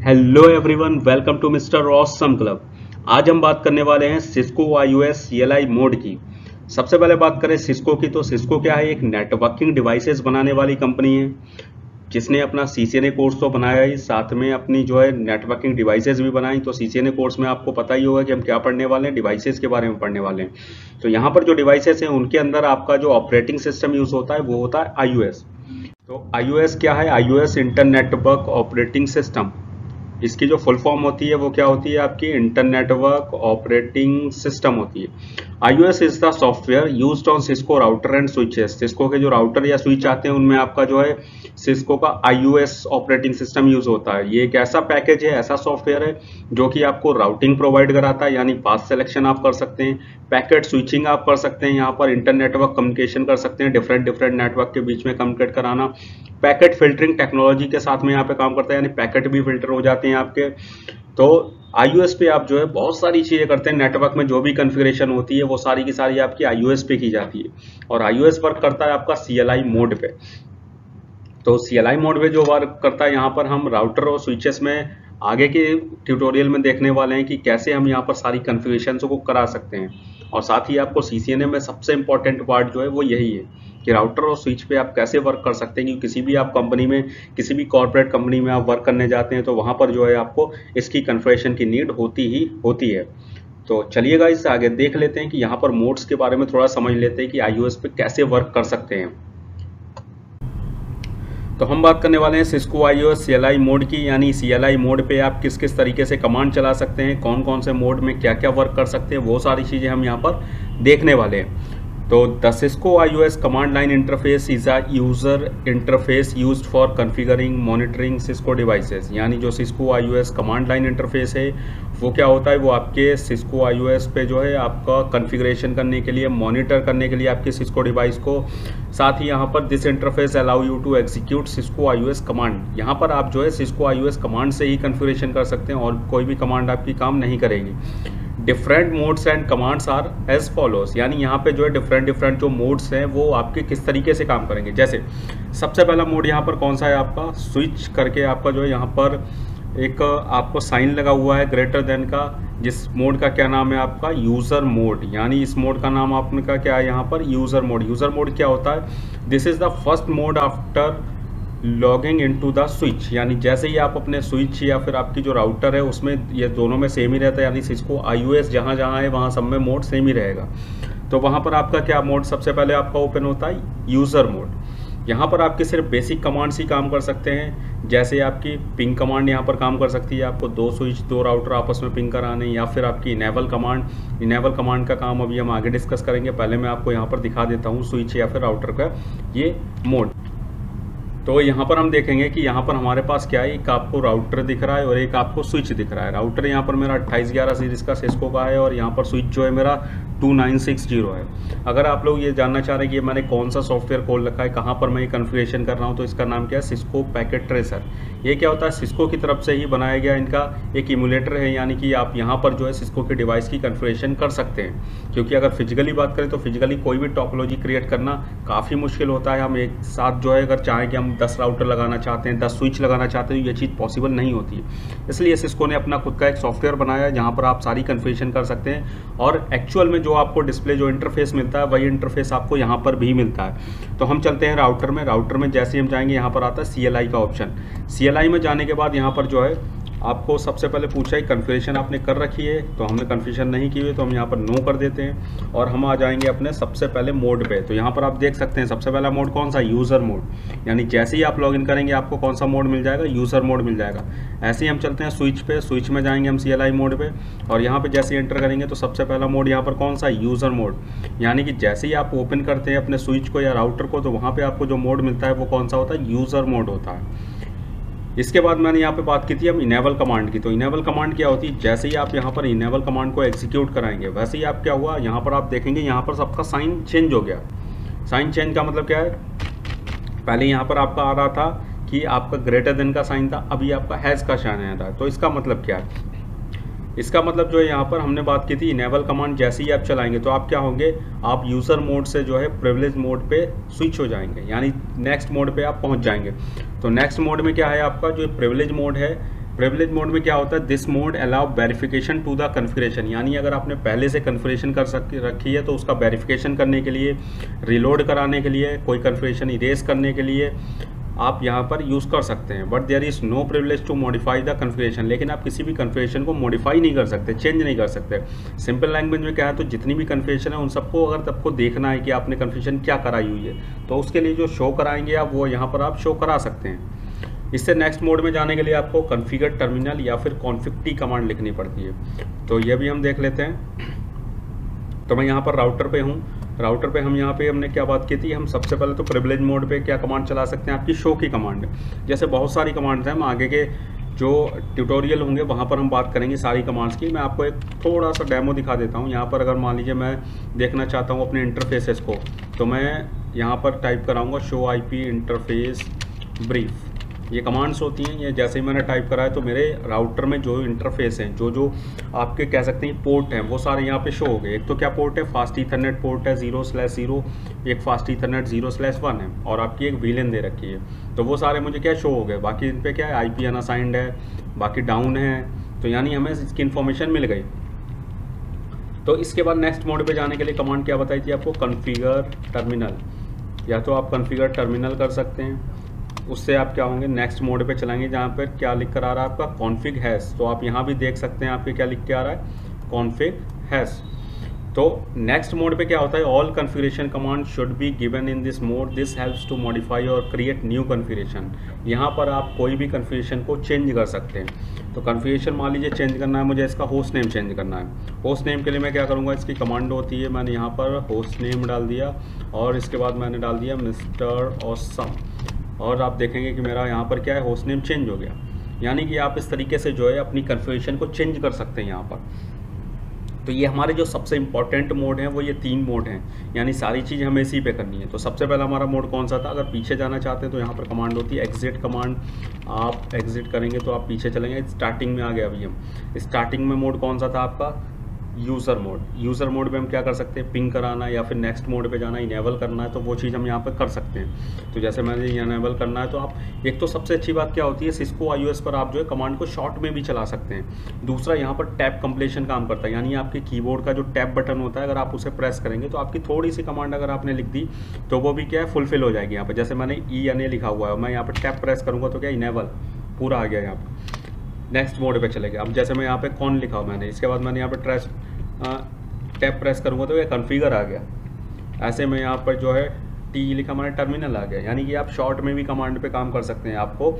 Hello everyone, welcome to mister awesome club. आज हम बात करने वाले हैं सिस्को iOS CLI मोड की। सबसे पहले बात करें सिस्को की, तो सिस्को क्या है, एक नेटवर्किंग डिवाइसेस बनाने वाली कंपनी है जिसने अपना CCNA कोर्स तो बनाया ही, साथ में अपनी जो है नेटवर्किंग डिवाइसेस भी बनाई। तो CCNA कोर्स में आपको पता ही होगा कि हम क्या पढ़ने वाले हैं, डिवाइसेस के बारे में पढ़ने वाले हैं। तो यहाँ पर जो डिवाइसेस हैं उनके अंदर आपका जो ऑपरेटिंग सिस्टम यूज होता है वो होता है iOS। तो iOS क्या है, iOS इंटरनेटवर्क ऑपरेटिंग सिस्टम। इसकी जो फुल फॉर्म होती है वो क्या होती है, आपकी इंटरनेटवर्क ऑपरेटिंग सिस्टम होती है। iOS is the software used on Cisco router and switches. Cisco के जो राउटर या स्विच आते हैं उनमें आपका जो है सिस्को का iOS ऑपरेटिंग सिस्टम यूज होता है। ये एक ऐसा पैकेज है, ऐसा सॉफ्टवेयर है जो कि आपको राउटिंग प्रोवाइड कराता है, यानी पाथ सिलेक्शन आप कर सकते हैं, पैकेट स्विचिंग आप कर सकते हैं, यहाँ पर इंटरनेटवर्क कम्युनिकेशन कर सकते हैं, डिफरेंट नेटवर्क के बीच में कम्युनिकेट कराना। पैकेट फिल्टरिंग टेक्नोलॉजी के साथ में यहाँ पे काम करता है, यानी पैकेट भी फिल्टर हो जाते हैं आपके। तो iOS पे आप जो है बहुत सारी चीजें करते हैं, नेटवर्क में जो भी कॉन्फ़िगरेशन होती है वो सारी की सारी आपकी iOS पे की जाती है। और iOS वर्क करता है आपका CLI मोड पे। तो CLI मोड पे जो वर्क करता है, यहाँ पर हम राउटर और स्विचेस में आगे के ट्यूटोरियल में देखने वाले हैं कि कैसे हम यहाँ पर सारी कॉन्फ़िगरेशन को करा सकते हैं। और साथ ही आपको CCNA में सबसे इंपॉर्टेंट पार्ट जो है वो यही है कि राउटर और स्विच पे आप कैसे वर्क कर सकते हैं, क्योंकि किसी भी आप कंपनी में, किसी भी कॉर्पोरेट कंपनी में आप वर्क करने जाते हैं तो वहाँ पर जो है आपको इसकी कॉन्फ़िगरेशन की नीड होती है। तो चलिए गाइस आगे देख लेते हैं कि यहाँ पर मोड्स के बारे में थोड़ा समझ लेते हैं कि iOS पे कैसे वर्क कर सकते हैं। तो हम बात करने वाले हैं सिस्को iOS CLI मोड की, यानी CLI मोड पे आप किस किस तरीके से कमांड चला सकते हैं, कौन कौन से मोड में क्या क्या वर्क कर सकते हैं, वो सारी चीज़ें हम यहाँ पर देखने वाले हैं। तो the Cisco iOS command line interface is a user interface used for configuring monitoring Cisco devices. यानी जो Cisco iOS command line interface है वो क्या होता है, वो आपके सिस्को iOS पे जो है आपका कॉन्फ़िगरेशन करने के लिए, मॉनिटर करने के लिए आपके सिस्को डिवाइस को। साथ ही यहाँ पर this interface allow you to execute Cisco iOS command. यहाँ पर आप जो है सिस्को iOS कमांड से ही कॉन्फ़िगरेशन कर सकते हैं और कोई भी कमांड आपकी काम नहीं करेगी। Different modes and commands are as follows, यानी यहाँ पे जो है डिफरेंट जो मोड्स हैं वो आपके किस तरीके से काम करेंगे। जैसे सबसे पहला मोड यहाँ पर कौन सा है, आपका स्विच करके आपका जो है यहाँ पर एक आपको साइन लगा हुआ है ग्रेटर देन का, जिस मोड का क्या नाम है आपका यूज़र मोड। यानी इस मोड का नाम आपने का क्या है यहाँ पर यूज़र मोड। यूज़र मोड क्या होता है, this is the first mode after logging into the switch. यानी जैसे ही आप अपने स्विच या फिर आपकी जो राउटर है उसमें, ये दोनों में सेम ही रहता है, यानी सिस्को iOS जहाँ जहाँ है वहाँ सब में मोड सेम ही रहेगा। तो वहाँ पर आपका क्या मोड सबसे पहले आपका ओपन होता है, यूज़र मोड। यहाँ पर आपके सिर्फ बेसिक कमांड्स ही काम कर सकते हैं, जैसे आपकी पिंग कमांड यहाँ पर काम कर सकती है, आपको दो स्विच दो राउटर आपस में पिंग कराने, या फिर आपकी इनेबल कमांड। इनेबल कमांड का काम अभी हम आगे डिस्कस करेंगे, पहले मैं आपको यहाँ पर दिखा देता हूँ स्विच या फिर राउटर का ये मोड। तो यहाँ पर हम देखेंगे कि यहाँ पर हमारे पास क्या है, एक आपको राउटर दिख रहा है और एक आपको स्विच दिख रहा है। राउटर यहाँ पर मेरा 2811 सीरीज का सिस्को का है और यहाँ पर स्विच जो है मेरा 2960 है। अगर आप लोग ये जानना चाह रहे हैं कि मैंने कौन सा सॉफ्टवेयर खोल रखा है, कहाँ पर मैं ये कॉन्फ़िगरेशन कर रहा हूँ, तो इसका नाम क्या है, सिस्को पैकेट ट्रेसर। ये क्या होता है, सिस्को की तरफ से ही बनाया गया इनका एक इमुलेटर है, यानी कि आप यहाँ पर जो है सिस्को के डिवाइस की कॉन्फ़िगरेशन कर सकते हैं। क्योंकि अगर फिजिकली बात करें तो फिजिकली कोई भी टोपोलॉजी क्रिएट करना काफ़ी मुश्किल होता है। हम एक साथ जो है अगर चाहें कि हम 10 राउटर लगाना चाहते हैं, 10 स्विच लगाना चाहते हैं, तो ये चीज़ पॉसिबल नहीं होती है। इसलिए सिस्को ने अपना खुद का एक सॉफ्टवेयर बनाया है जहाँ पर आप सारी कॉन्फ़िगरेशन कर सकते हैं और एक्चुअल में जो आपको डिस्प्ले जो इंटरफेस मिलता है वही इंटरफेस आपको यहाँ पर भी मिलता है। तो हम चलते हैं राउटर में। राउटर में जैसे हम जाएंगे यहाँ पर आता है CLI का ऑप्शन। CLI में जाने के बाद यहाँ पर जो है आपको सबसे पहले पूछा है कॉन्फ़िगरेशन आपने कर रखी है, तो हमने कॉन्फ़िगरेशन नहीं की हुई तो हम यहाँ पर नो कर देते हैं और हम आ जाएंगे अपने सबसे पहले मोड पे। तो यहाँ पर आप देख सकते हैं सबसे पहला मोड कौन सा, यूज़र मोड। यानी जैसे ही आप लॉगिन करेंगे आपको कौन सा मोड मिल जाएगा, यूज़र मोड मिल जाएगा। ऐसे ही हम चलते हैं स्विच पे। स्विच में जाएंगे हम CLI मोड पे और यहाँ पर जैसे ही एंटर करेंगे तो सबसे पहला मोड यहाँ पर कौन सा, यूज़र मोड। यानी कि जैसे ही आप ओपन करते हैं अपने स्विच को या राउटर को तो वहाँ पर आपको जो मोड मिलता है वो कौन सा होता है, यूज़र मोड होता है। इसके बाद मैंने यहाँ पे बात की थी हम इनेबल कमांड की। तो इनेबल कमांड क्या होती है, जैसे ही आप यहाँ पर इनेबल कमांड को एग्जीक्यूट कराएंगे वैसे ही आप क्या हुआ, यहाँ पर आप देखेंगे यहाँ पर सबका साइन चेंज हो गया। साइन चेंज का मतलब क्या है, पहले यहाँ पर आपका आ रहा था कि आपका ग्रेटर देन का साइन था, अभी आपका हैज़ का साइन आया था। तो इसका मतलब क्या है, इसका मतलब जो है यहाँ पर हमने बात की थी इनेबल कमांड जैसे ही आप चलाएंगे तो आप क्या होंगे, आप यूज़र मोड से जो है प्रिविलेज मोड पे स्विच हो जाएंगे, यानी नेक्स्ट मोड पे आप पहुँच जाएंगे। तो नेक्स्ट मोड में क्या है, आपका जो प्रिविलेज मोड है प्रिविलेज मोड में क्या होता है, this mode allow verification to the configuration, यानी अगर आपने पहले से कन्फिगरेशन रखी है तो उसका वेरिफिकेशन करने के लिए, रिलोड कराने के लिए, कोई कन्फिगरेशन इरेज करने के लिए आप यहाँ पर यूज़ कर सकते हैं। But there is no privilege to modify the configuration, लेकिन आप किसी भी कन्फिगरेशन को मॉडिफाई नहीं कर सकते, चेंज नहीं कर सकते। सिंपल लैंग्वेज में क्या है, तो जितनी भी कन्फिगरेशन है उन सबको अगर सबको देखना है कि आपने कन्फिगरेशन क्या कराई हुई है, तो उसके लिए जो शो कराएंगे आप, वो यहाँ पर आप शो करा सकते हैं। इससे नेक्स्ट मोड में जाने के लिए आपको कॉन्फ़िगर टर्मिनल या फिर कॉन्फिग टी कमांड लिखनी पड़ती है, तो ये भी हम देख लेते हैं। तो मैं यहाँ पर राउटर पे हूँ, राउटर पे हम यहाँ पे हमने क्या बात की थी, हम सबसे पहले तो प्रिविलेज मोड पे क्या कमांड चला सकते हैं, आपकी शो की कमांड। जैसे बहुत सारी कमांड्स हैं, हम आगे के जो ट्यूटोरियल होंगे वहाँ पर हम बात करेंगे सारी कमांड्स की। मैं आपको एक थोड़ा सा डेमो दिखा देता हूँ। यहाँ पर अगर मान लीजिए मैं देखना चाहता हूँ अपने इंटरफेसेस को, तो मैं यहाँ पर टाइप कराऊँगा शो IP इंटरफेस ब्रीफ। ये कमांड्स होती हैं, ये जैसे ही मैंने टाइप करा है तो मेरे राउटर में जो इंटरफेस हैं, जो आपके कह सकते हैं पोर्ट हैं, वो सारे यहाँ पे शो हो गए। एक तो क्या पोर्ट है, फास्ट ईथरनेट पोर्ट है 0/0, एक फास्ट ईथरनेट 0/1 है, और आपकी एक VLAN दे रखी है, तो वो सारे मुझे क्या शो हो गए। बाकी इन पर क्या है, IP अनअसाइंड है, बाकी डाउन है, तो यानी हमें इसकी इन्फॉर्मेशन मिल गई। तो इसके बाद नेक्स्ट मोड पे जाने के लिए कमांड क्या बताई थी आपको, कॉन्फ़िगर टर्मिनल, या तो आप कॉन्फ़िगर टर्मिनल कर सकते हैं। उससे आप क्या होंगे, नेक्स्ट मोड पे चलाएंगे जहाँ पर क्या लिख कर आ रहा है आपका कॉन्फ़िग हैश, तो आप यहाँ भी देख सकते हैं आपके क्या लिख के आ रहा है, कॉन्फ़िग हैश। तो नेक्स्ट मोड पे क्या होता है, all configuration command should be given in this mode, this helps to modify और क्रिएट न्यू कॉन्फ़िगरेशन। यहाँ पर आप कोई भी कॉन्फ़िगरेशन को चेंज कर सकते हैं। तो कॉन्फ़िगरेशन मान लीजिए चेंज करना है मुझे, इसका होस्ट नेम चेंज करना है। होस्ट नेम के लिए मैं क्या करूँगा, इसकी कमांड होती है, मैंने यहाँ पर होस्ट नेम डाल दिया और इसके बाद मैंने डाल दिया मिस्टर ऑसम, और आप देखेंगे कि मेरा यहाँ पर क्या है, होस्ट नेम चेंज हो गया। यानी कि आप इस तरीके से जो है अपनी कॉन्फ़िगरेशन को चेंज कर सकते हैं यहाँ पर। तो ये हमारे जो सबसे इम्पॉर्टेंट मोड हैं वो ये 3 मोड हैं, यानी सारी चीज़ हमें इसी पे करनी है। तो सबसे पहला हमारा मोड कौन सा था, अगर पीछे जाना चाहते हैं तो यहाँ पर कमांड होती है एग्जिट कमांड। आप एग्जिट करेंगे तो आप पीछे चलेंगे, स्टार्टिंग में आ गया अभी हम। स्टार्टिंग में मोड कौन सा था आपका, यूज़र मोड। यूज़र मोड पे हम क्या कर सकते हैं, पिंग कराना या फिर नेक्स्ट मोड पे जाना, इनेबल करना है, तो वो चीज़ हम यहाँ पे कर सकते हैं। तो जैसे मैंने इनेबल करना है तो आप, एक तो सबसे अच्छी बात क्या होती है, सिस्को iOS पर आप जो है कमांड को शॉर्ट में भी चला सकते हैं। दूसरा यहाँ पर टैब कंप्लीशन काम करता है, यानी आपके कीबोर्ड का जो टैब बटन होता है, अगर आप उसे प्रेस करेंगे तो आपकी थोड़ी सी कमांड अगर आपने लिख दी तो वो भी क्या है, फुलफिल हो जाएगी। यहाँ पर जैसे मैंने ENA लिखा हुआ है, मैं यहाँ पर टैब प्रेस करूँगा तो क्या इनेबल पूरा आ गया, यहाँ पर नेक्स्ट मोड पर चले गए। अब जैसे मैं यहाँ पर कौन लिखा हुआ मैंने, इसके बाद मैंने यहाँ पर टैब प्रेस करूँगा तो ये कॉन्फ़िगर आ गया। ऐसे में यहाँ पर जो है T लिखा मैंने, टर्मिनल आ गया। यानी कि आप शॉर्ट में भी कमांड पे काम कर सकते हैं। आपको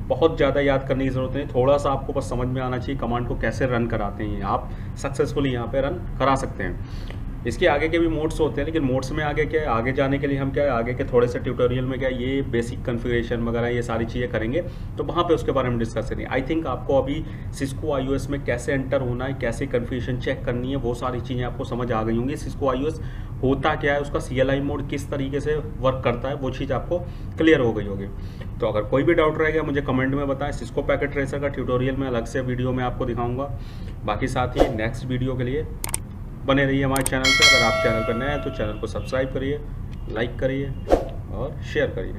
बहुत ज़्यादा याद करने की ज़रूरत नहीं, थोड़ा सा आपको बस समझ में आना चाहिए कमांड को कैसे रन कराते हैं, आप सक्सेसफुली यहाँ पे रन करा सकते हैं। इसके आगे के भी मोड्स होते हैं, लेकिन मोड्स में आगे क्या है, आगे जाने के लिए हम क्या है, आगे के थोड़े से ट्यूटोरियल में क्या है, ये बेसिक कॉन्फ़िगरेशन वगैरह ये सारी चीज़ें करेंगे, तो वहाँ पे उसके बारे में डिस्कस करेंगे। आई थिंक आपको अभी सिस्को iOS में कैसे एंटर होना है, कैसे कॉन्फ़िगरेशन चेक करनी है, वो सारी चीज़ें आपको समझ आ गई होंगी। सिस्को iOS होता क्या है, उसका CLI मोड किस तरीके से वर्क करता है, वो चीज़ आपको क्लियर हो गई होगी। तो अगर कोई भी डाउट रहेगा मुझे कमेंट में बताएं। सिस्को पैकेट ट्रेसर का ट्यूटोरियल मैं अलग से वीडियो में आपको दिखाऊंगा। बाकी साथ ही नेक्स्ट वीडियो के लिए बने रहिए हमारे चैनल पे। अगर आप चैनल पर नए हैं तो चैनल को सब्सक्राइब करिए, लाइक करिए और शेयर करिए।